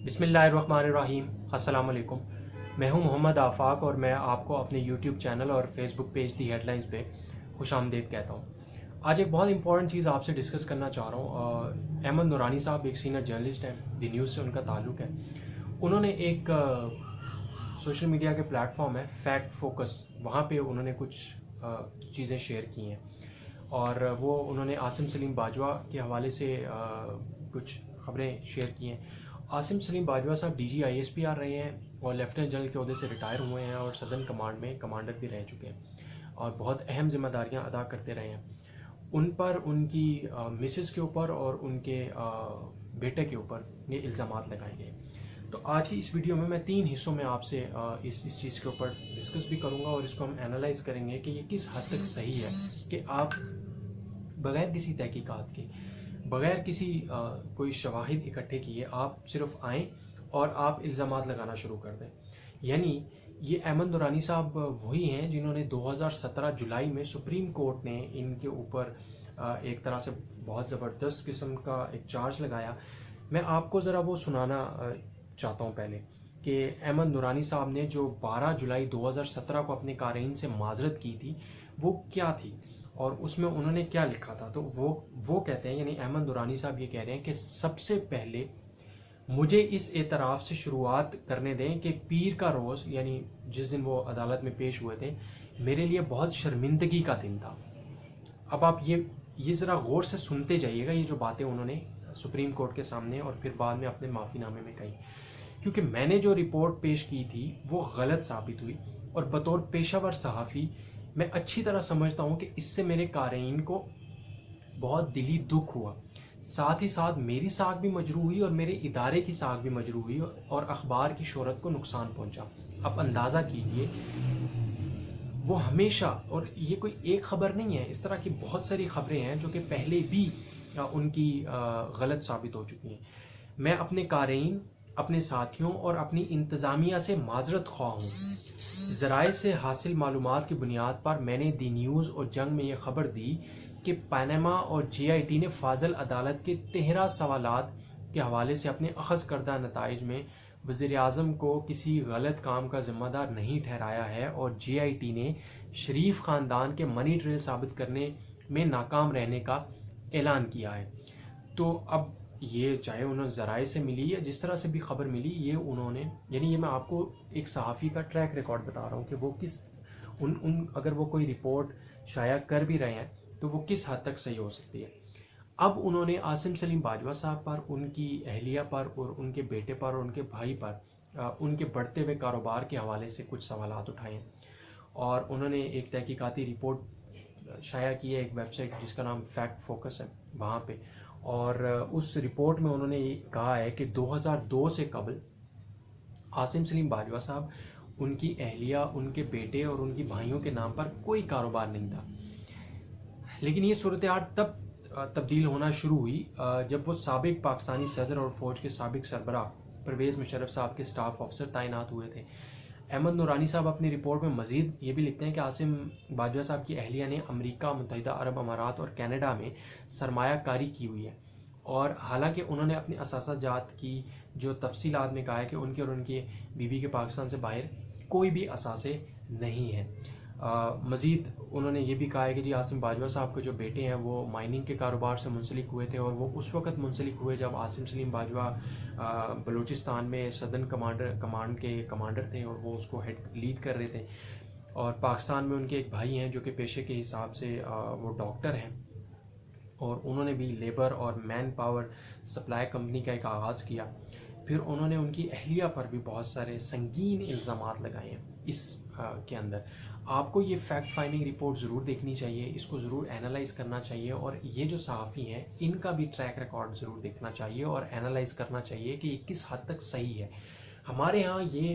बिस्मिल्लाहिर्रहमानिर्रहीम। अस्सलाम वालेकुम। मैं हूं मोहम्मद आफाक और मैं आपको अपने यूट्यूब चैनल और फेसबुक पेज दी हेडलाइंस पे खुश आमदीद कहता हूं। आज एक बहुत इंपॉर्टेंट चीज़ आपसे डिस्कस करना चाह रहा हूं। अहमद नूरानी साहब एक सीनियर जर्नलिस्ट हैं, दी न्यूज़ से उनका ताल्लुक़ है। उन्होंने एक सोशल मीडिया के प्लेटफॉर्म है फैक्ट फोकस, वहाँ पे उन्होंने कुछ चीज़ें शेयर की हैं और वो उन्होंने आसिम सलीम बाजवा के हवाले से कुछ खबरें शेयर की हैं। आसिम सलीम बाजवा साहब DG/ISP रहे हैं और लेफ्टिनेंट जनरल के ओहदे से रिटायर हुए हैं और सदर्न कमांड में कमांडर भी रह चुके हैं और बहुत अहम जिम्मेदारियां अदा करते रहे हैं। उन पर उनकी मिसेस के ऊपर और उनके बेटे के ऊपर ये इल्ज़ामात लगाए गए। तो आज की इस वीडियो में मैं 3 हिस्सों में आपसे इस चीज़ के ऊपर डिस्कस भी करूँगा और इसको हम एनालाइज करेंगे कि ये किस हद तक सही है कि आप बग़ैर किसी तहकीकात के, बग़ैर किसी कोई शवाहिद इकट्ठे किए आप सिर्फ आएँ और आप इल्ज़ामात लगाना शुरू कर दें। यानी ये अहमद नूरानी साहब वही हैं जिन्होंने 2017 जुलाई में सुप्रीम कोर्ट ने इनके ऊपर एक तरह से बहुत ज़बरदस्त किस्म का एक चार्ज लगाया। मैं आपको ज़रा वो सुनाना चाहता हूँ पहले कि अहमद नूरानी साहब ने जो 12 जुलाई 2017 को अपने कारीन से माजरत की थी वो क्या थी और उसमें उन्होंने क्या लिखा था। तो वो कहते हैं, यानी अहमद नूरानी साहब ये कह रहे हैं कि सबसे पहले मुझे इस एतराफ़ से शुरुआत करने दें कि पीर का रोज़, यानी जिस दिन वो अदालत में पेश हुए थे, मेरे लिए बहुत शर्मिंदगी का दिन था। अब आप ये ज़रा गौर से सुनते जाइएगा ये जो बातें उन्होंने सुप्रीम कोर्ट के सामने और फिर बाद में अपने माफ़ीनामे में कही, क्योंकि मैंने जो रिपोर्ट पेश की थी वो गलत साबित हुई और बतौर पेशावर सहाफ़ी मैं अच्छी तरह समझता हूँ कि इससे मेरे कारीन को बहुत दिली दुख हुआ, साथ ही साथ मेरी साख भी मजरूह हुई और मेरे इदारे की साख भी मजरूह हुई और अखबार की शोहरत को नुकसान पहुँचा। अब अंदाज़ा कीजिए, वो हमेशा, और ये कोई एक ख़बर नहीं है, इस तरह की बहुत सारी ख़बरें हैं जो कि पहले भी उनकी गलत साबित हो चुकी हैं। मैं अपने कारीन, अपने साथियों और अपनी इंतज़ामिया से माजरत ख्वाह हूँ। ज़राए से हासिल मालूमात की बुनियाद पर मैंने दी न्यूज़ और जंग में यह खबर दी कि पनामा और GIT ने फाजल अदालत के 13 सवालात के हवाले से अपने अखज़ करदा नताइज में वज़ीर आज़म को किसी गलत काम का ज़िम्मेदार नहीं ठहराया है और GIT ने शरीफ ख़ानदान के मनी ट्रेल साबित करने में नाकाम रहने का ऐलान किया है। तो अब ये चाहे उन्हें ज़राए से मिली या जिस तरह से भी खबर मिली, ये उन्होंने, यानी ये मैं आपको एक सहाफ़ी का ट्रैक रिकॉर्ड बता रहा हूँ कि वो किस अगर वो कोई रिपोर्ट शाया कर भी रहे हैं तो वो किस हद तक सही हो सकती है। अब उन्होंने आसिम सलीम बाजवा साहब पर, उनकी अहलिया पर और उनके बेटे पर और उनके भाई पर उनके बढ़ते हुए कारोबार के हवाले से कुछ सवालात उठाए हैं और उन्होंने एक तहकीकाती रिपोर्ट शाया की है एक वेबसाइट जिसका नाम फैक्ट फोकस है वहाँ पे, और उस रिपोर्ट में उन्होंने ये कहा है कि 2002 से कबल आसिम सलीम बाजवा साहब, उनकी अहलिया, उनके बेटे और उनकी भाइयों के नाम पर कोई कारोबार नहीं था। लेकिन ये सूरत हाल तब तब्दील होना शुरू हुई जब वो साबिक पाकिस्तानी सदर और फ़ौज के साबिक सरबराह परवेज़ मुशर्रफ साहब के स्टाफ ऑफिसर तैनात हुए थे। अहमद नूरानी साहब अपनी रिपोर्ट में मज़ीद ये भी लिखते हैं कि आसिम बाजवा साहब की अहलिया ने अमेरिका, मुत्तहिदा अरब अमारात और कनाडा में सरमायाकारी की हुई है और हालांकि उन्होंने अपनी असासाजात की जो तफसीलात में कहा है कि उनके और उनके बीवी के पाकिस्तान से बाहर कोई भी असासे नहीं है। मज़ीद उन्होंने ये भी कहा है कि जी आसिम बाजवा साहब के जो बेटे हैं वो माइनिंग के कारोबार से मुंसलिक हुए थे और वो उस वक्त मुंसलिक हुए जब आसिम सलीम बाजवा बलूचिस्तान में सदर्न कमांड के कमांडर थे और वो उसको लीड कर रहे थे। और पाकिस्तान में उनके एक भाई हैं जो कि पेशे के हिसाब से वो डॉक्टर हैं और उन्होंने भी लेबर और मैन पावर सप्लाई कंपनी का एक आगाज़ किया। फिर उन्होंने उनकी अहलिया पर भी बहुत सारे संगीन इल्ज़ामात लगाए हैं। इस के अंदर आपको ये फैक्ट फाइंडिंग रिपोर्ट ज़रूर देखनी चाहिए, इसको ज़रूर एनालाइज़ करना चाहिए और ये जो सहाफ़ी हैं इनका भी ट्रैक रिकॉर्ड ज़रूर देखना चाहिए और एनालाइज़ करना चाहिए कि ये किस हद तक सही है। हमारे यहाँ ये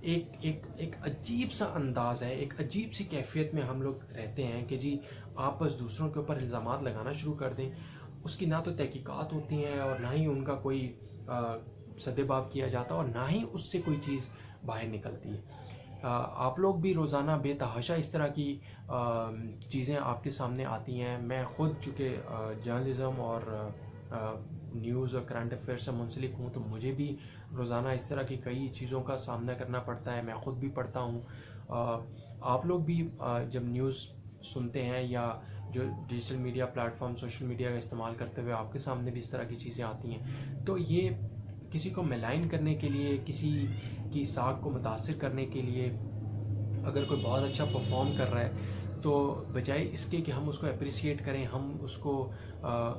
एक अजीब सा अंदाज़ है, एक अजीब सी कैफियत में हम लोग रहते हैं कि जी आप बस दूसरों के ऊपर इल्ज़ामात लगाना शुरू कर दें, उसकी ना तो तहकीकात होती हैं और ना ही उनका कोई सदेबाब किया जाता और ना ही उससे कोई चीज़ बाहर निकलती है। आप लोग भी रोज़ाना बेतहाशा इस तरह की चीज़ें आपके सामने आती हैं। मैं ख़ुद चूँकि जर्नलिज़म और न्यूज़ और करंट अफेयर से मुंसलिक हूँ, तो मुझे भी रोज़ाना इस तरह की कई चीज़ों का सामना करना पड़ता है। मैं ख़ुद भी पढ़ता हूँ। आप लोग भी जब न्यूज़ सुनते हैं या जो digital media platform, social media का इस्तेमाल करते हुए आपके सामने भी इस तरह की चीज़ें आती हैं, तो ये किसी को मलाइन करने के लिए, किसी की साख को मुतासिर करने के लिए, अगर कोई बहुत अच्छा परफॉर्म कर रहा है तो बजाय इसके कि हम उसको अप्रिशिएट करें, हम उसको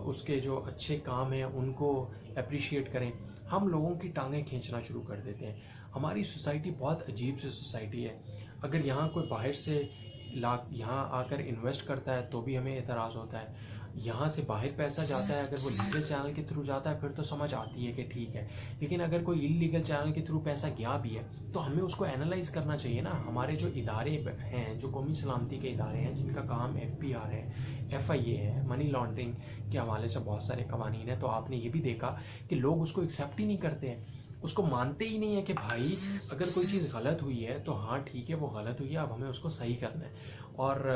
उसके जो अच्छे काम हैं उनको अप्रिशिएट करें, हम लोगों की टांगें खींचना शुरू कर देते हैं। हमारी सोसाइटी बहुत अजीब सी सोसाइटी है। अगर यहाँ कोई बाहर से यहाँ आकर इन्वेस्ट करता है तो भी हमें एतराज़ होता है। यहाँ से बाहर पैसा जाता है, अगर वो लीगल चैनल के थ्रू जाता है फिर तो समझ आती है कि ठीक है, लेकिन अगर कोई इलीगल चैनल के थ्रू पैसा गया भी है तो हमें उसको एनालाइज करना चाहिए ना। हमारे जो इदारे हैं, जो कौमी सलामती के इदारे हैं, जिनका काम FBR है, FIA है, मनी लॉन्ड्रिंग के हवाले से बहुत सारे कवानीन हैं, तो आपने ये भी देखा कि लोग उसको एक्सेप्ट ही नहीं करते हैं, उसको मानते ही नहीं है कि भाई अगर कोई चीज़ गलत हुई है तो हाँ ठीक है, वो गलत हुई है, अब हमें उसको सही करना है। और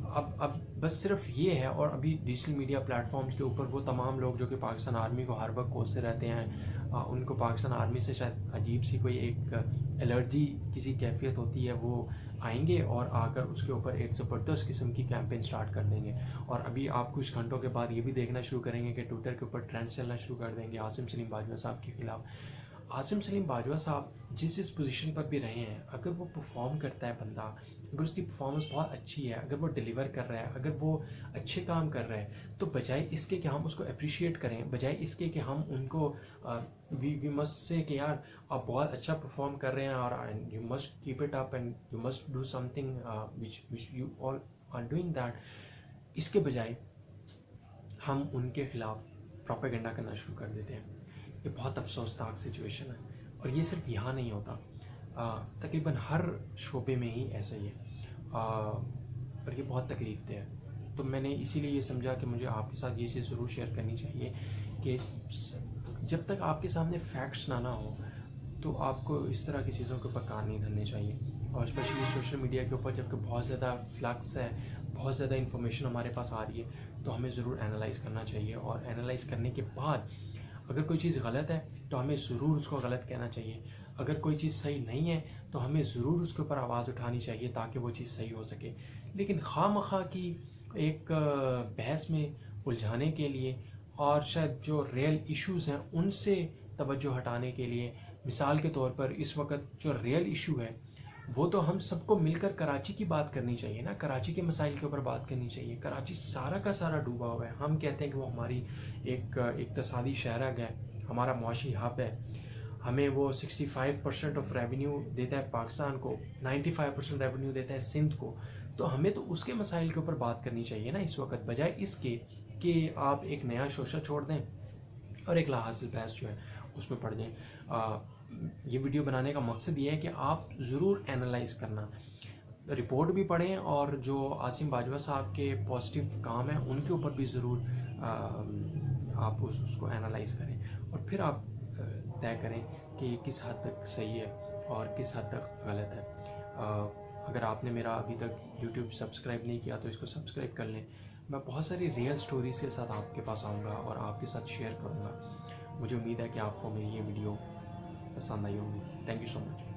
अब बस सिर्फ ये है। और अभी डिजिटल मीडिया प्लेटफॉर्म्स के ऊपर वो तमाम लोग जो कि पाकिस्तान आर्मी को हर वक्त कोसते रहते हैं, उनको पाकिस्तान आर्मी से शायद अजीब सी कोई एक एलर्जी किसी कैफियत होती है, वो आएंगे और आकर उसके ऊपर एक ज़बरदस्त किस्म की कैंपेन स्टार्ट कर देंगे। और अभी आप कुछ घंटों के बाद ये भी देखना शुरू करेंगे कि ट्विटर के ऊपर ट्रेंड्स चलना शुरू कर देंगे आसिम सलीम बाजवा साहब के ख़िलाफ़। आसिम सलीम बाजवा साहब जिस पोजीशन पर भी रहे हैं, अगर वो परफॉर्म करता है बंदा, अगर उसकी परफॉर्मेंस बहुत अच्छी है, अगर वो डिलीवर कर रहा है, अगर वो अच्छे काम कर रहा है, तो बजाय इसके कि हम उसको अप्रिशिएट करें, बजाय इसके कि हम उनको वी मस्ट से कि यार आप बहुत अच्छा परफॉर्म कर रहे हैं और you must keep it up and you must do something which you all are doing that, इसके बजाय हम उनके ख़िलाफ़ प्रोपेगेंडा करना शुरू कर देते हैं। ये बहुत अफसोसनाक सिचुएशन है और ये सिर्फ यहाँ नहीं होता, तकरीबन हर शोबे में ही ऐसा ही है, और ये बहुत तकलीफ दे है। तो मैंने इसीलिए ये समझा कि मुझे आपके साथ ये चीज़ ज़रूर शेयर करनी चाहिए कि जब तक आपके सामने फैक्ट्स ना हो तो आपको इस तरह की चीज़ों के ऊपर कान नहीं धरने चाहिए। और स्पेशली सोशल मीडिया के ऊपर जबकि बहुत ज़्यादा फ्लक्स है, बहुत ज़्यादा इन्फॉर्मेशन हमारे पास आ रही है, तो हमें ज़रूर एनालाइज़ करना चाहिए। और एनालाइज़ करने के बाद अगर कोई चीज़ गलत है तो हमें ज़रूर उसको गलत कहना चाहिए, अगर कोई चीज़ सही नहीं है तो हमें ज़रूर उसके ऊपर आवाज़ उठानी चाहिए ताकि वो चीज़ सही हो सके। लेकिन खामखा की एक बहस में उलझाने के लिए और शायद जो रियल इश्यूज़ हैं उनसे तवज्जो हटाने के लिए, मिसाल के तौर पर इस वक्त जो रियल इशू है वो तो हम सबको मिलकर कराची की बात करनी चाहिए ना, कराची के मसाइल के ऊपर बात करनी चाहिए। कराची सारा का सारा डूबा हुआ है। हम कहते हैं कि वो हमारी एक इक्तसादी शहरग है, हमारा मुआशी हब है, हमें वो 65% ऑफ रेवेन्यू देता है पाकिस्तान को, 95% रेवेन्यू देता है सिंध को, तो हमें तो उसके मसाइल के ऊपर बात करनी चाहिए ना इस वक्त, बजाय इसके कि आप एक नया शोशा छोड़ दें और एक लाहासिल बहस जो है उसमें पड़ जाएं। ये वीडियो बनाने का मकसद ये है कि आप ज़रूर एनालाइज़ करना, रिपोर्ट भी पढ़ें और जो आसिम बाजवा साहब के पॉजिटिव काम हैं उनके ऊपर भी ज़रूर आप उसको एनालाइज़ करें और फिर आप तय करें कि किस हद तक सही है और किस हद तक गलत है। अगर आपने मेरा अभी तक YouTube सब्सक्राइब नहीं किया तो इसको सब्सक्राइब कर लें। मैं बहुत सारी रियल स्टोरीज़ के साथ आपके पास आऊँगा और आपके साथ शेयर करूँगा। मुझे उम्मीद है कि आपको मेरी ये वीडियो पसंद आई होगी। Thank you so much.